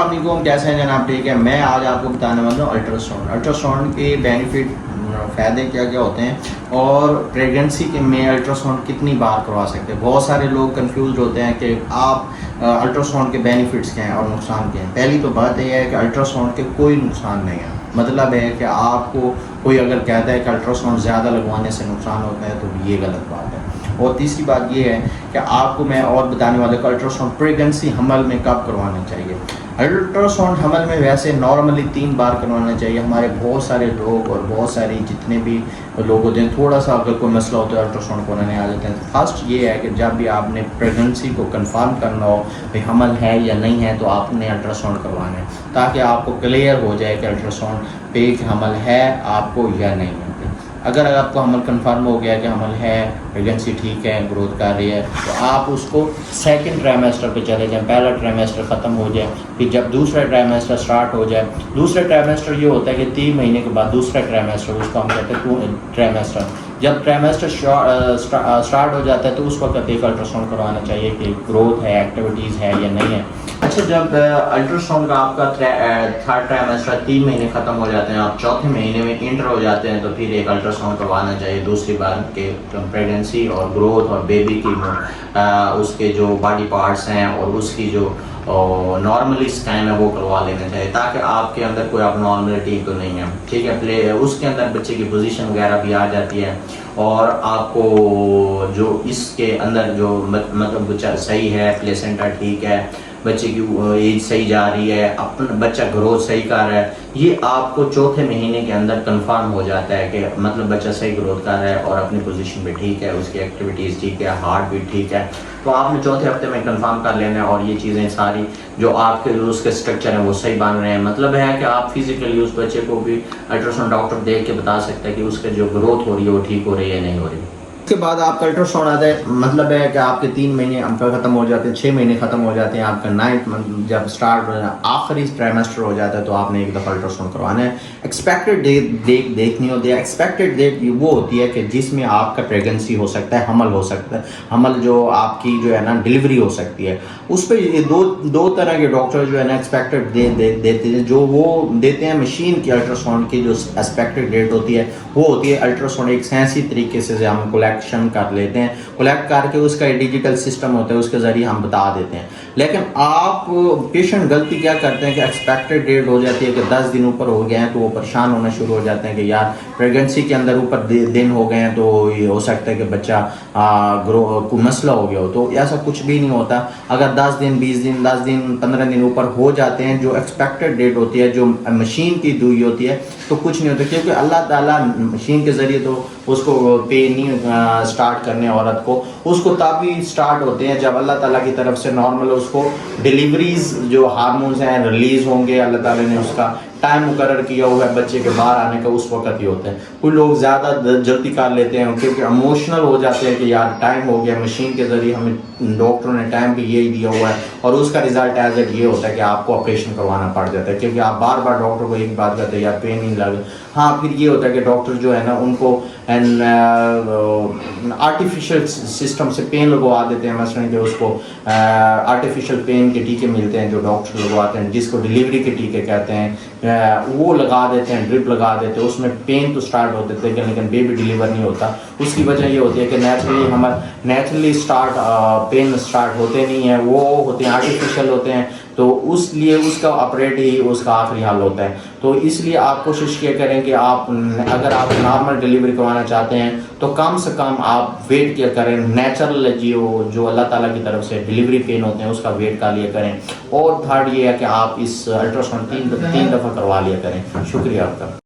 अस्सलाम वालेकुम, कैसे हैं जनाब? ठीक है। मैं आज आपको बताने वाला हूँ अल्ट्रासाउंड के बेनिफिट, फ़ायदे क्या क्या होते हैं और प्रेगनेंसी के में अल्ट्रासाउंड कितनी बार करवा सकते हैं। बहुत सारे लोग कंफ्यूज होते हैं कि आप अल्ट्रासाउंड के बेनिफिट्स क्या हैं और नुकसान क्या हैं। पहली तो बात यह है कि अल्ट्रासाउंड के कोई नुकसान नहीं है। मतलब है कि आपको कोई अगर कहता है कि अल्ट्रासाउंड ज़्यादा लगवाने से नुकसान होता है तो ये गलत बात है। और तीसरी बात ये है कि आपको मैं और बताने वाला कि अल्ट्रासाउंड प्रेगनेंसी हमल में कब करवाना चाहिए। अल्ट्रासाउंड हमल में वैसे नॉर्मली 3 बार करवाना चाहिए। हमारे बहुत सारे लोग और बहुत सारी जितने भी लोग होते हैं, थोड़ा सा अगर कोई मसला होता है अल्ट्रासाउंड कराने आ जाते हैं। फर्स्ट ये है कि जब भी आपने प्रेगनेंसी को कंफर्म करना हो कि हमल है या नहीं है तो आपने अल्ट्रासाउंड करवाना है, ताकि आपको क्लियर हो जाए कि अल्ट्रासाउंड पे हमल है आपको या नहीं है। अगर आपको हमल कंफर्म हो गया कि हमल है, प्रेगनेंसी ठीक है, ग्रोथ कर रही है, तो आप उसको सेकंड ट्राइमेस्टर पे चले जाएं। पहला ट्राइमेस्टर ख़त्म हो जाए, फिर जब दूसरा ट्राइमेस्टर स्टार्ट हो जाए, दूसरा ट्राइमेस्टर ये होता है कि 3 महीने के बाद दूसरा ट्राइमेस्टर, उसको हम कहते हैं ट्राइमेस्टर। जब ट्राइमेस्टर स्टार्ट हो जाता है तो उस वक्त एक अल्ट्रासाउंड करवाना चाहिए कि ग्रोथ है, एक्टिविटीज़ है या नहीं है। अच्छा, जब अल्ट्रासाउंड का आपका थर्ड ट्राइमेस्टर 3 महीने ख़त्म हो जाते हैं, आप चौथे महीने में इंटर हो जाते हैं, तो फिर एक अल्ट्रासाउंड करवाना चाहिए दूसरी बार के प्रेगनेंसी और ग्रोथ और बेबी की उसके जो बॉडी पार्ट्स हैं और उसकी जो नॉर्मली स्कैन है वो करवा लेना चाहिए, ताकि आपके अंदर कोई abnormality तो नहीं है। ठीक है, उसके अंदर बच्चे की पोजीशन वगैरह भी आ जाती है और आपको जो इसके अंदर जो मतलब बच्चा सही है, प्लेसेंटा ठीक है, बच्चे की एज सही जा रही है, अपना बच्चा ग्रोथ सही कर रहा है, ये आपको चौथे महीने के अंदर कंफर्म हो जाता है कि मतलब बच्चा सही ग्रोथ कर रहा है और अपनी पोजीशन पे ठीक है, उसकी एक्टिविटीज़ ठीक है, हार्ट बीट ठीक है। तो आपने चौथे हफ्ते में कंफर्म कर लेना है और ये चीज़ें सारी जो आपके उसके स्ट्रक्चर हैं वो सही बन रहे हैं। मतलब है कि आप फिजिकली उस बच्चे को भी अल्ट्रासाउंड डॉक्टर देख के बता सकते हैं कि उसके जो ग्रोथ हो रही है वो ठीक हो रही है नहीं हो रही। उसके बाद आपका अल्ट्रासाउंड आता है, मतलब है कि आपके 3 महीने आपका ख़त्म हो जाते हैं, 6 महीने ख़त्म हो जाते हैं, आपका 9th मंथ जब स्टार्ट आखिरी ट्राइमेस्टर हो जाता है तो आपने एक दफ़ा अल्ट्रासाउंड करवाना है। एक्सपेक्टेड डेट देखनी होती है। एक्सपेक्टेड डेट वो होती है कि जिसमें आपका प्रेगनेंसी हो सकता है, हमल हो सकता है, हमल जो आपकी जो है ना डिलीवरी हो सकती है। उस पर ये दो तरह के डॉक्टर जो है ना एक्सपेक्टेड डेट देते हैं। जो वो देते हैं मशीन की अल्ट्रासाउंड की जो एक्सपेक्टेड डेट होती है वो होती है अल्ट्रासाउंड एक साइंसी तरीके से हम कलेक्शन कर लेते हैं, कलेक्ट करके उसका डिजिटल सिस्टम होता है, उसके ज़रिए हम बता देते हैं। लेकिन आप पेशेंट गलती क्या करते हैं कि एक्सपेक्टेड डेट हो जाती है कि 10 दिन ऊपर हो गए हैं तो वो परेशान होना शुरू हो जाते हैं कि यार प्रेगनेंसी के अंदर ऊपर दिन हो गए हैं तो ये हो सकता है कि बच्चा को मसला हो गया हो। तो ऐसा कुछ भी नहीं होता। अगर 10 दिन 20 दिन 10 दिन 15 दिन ऊपर हो जाते हैं, जो एक्सपेक्टेड डेट होती है, जो मशीन की दुई होती है, तो कुछ नहीं होता, क्योंकि अल्लाह ताला मशीन के ज़रिए तो उसको पे नहीं स्टार्ट करने औरत को, उसको तभी स्टार्ट होते हैं जब अल्लाह ताला की तरफ से नॉर्मल उसको डिलीवरीज जो हार्मोन्स हैं रिलीज़ होंगे। अल्लाह ताला ने उसका टाइम मुकर्रर किया हुआ है बच्चे के बाहर आने का, उस वक्त ही होता है। कुछ लोग ज़्यादा जल्दी कर लेते हैं क्योंकि इमोशनल हो जाते हैं कि यार टाइम हो गया, मशीन के ज़रिए हमें डॉक्टरों ने टाइम भी यही दिया हुआ है, और उसका रिजल्ट एज एट ये होता है कि आपको ऑपरेशन करवाना पड़ जाता है, क्योंकि आप बार बार डॉक्टर को एक बात कहते हैं यार पेन नहीं लगे। हाँ, फिर ये होता है कि डॉक्टर जो है ना उनको आर्टिफिशियल सिस्टम से पेन लगवा देते हैं। मसलन कि उसको आर्टिफिशियल पेन के टीके मिलते हैं जो डॉक्टर लगवाते हैं, जिसको डिलीवरी के टीके कहते हैं, वो लगा देते हैं, ड्रिप लगा देते हैं। उसमें पेन तो स्टार्ट होते थे लेकिन बेबी डिलीवर नहीं होता। उसकी वजह ये होती है कि नेचुरली पेन स्टार्ट होते नहीं हैं, वो होते हैं आर्टिफिशियल होते हैं, तो उसलिए उसका ऑपरेट ही उसका आखिरी हाल होता है। तो इसलिए आप कोशिश किया करें कि आप अगर आप नॉर्मल डिलीवरी करवाना चाहते हैं तो कम से कम आप वेट किया करें, नेचुरल जो अल्लाह ताला की तरफ से डिलीवरी पेन होते हैं उसका वेट कर लिया करें। और थर्ड ये है कि आप इस अल्ट्रासाउंड 3 दफ़ा करवा लिया करें। शुक्रिया आपका।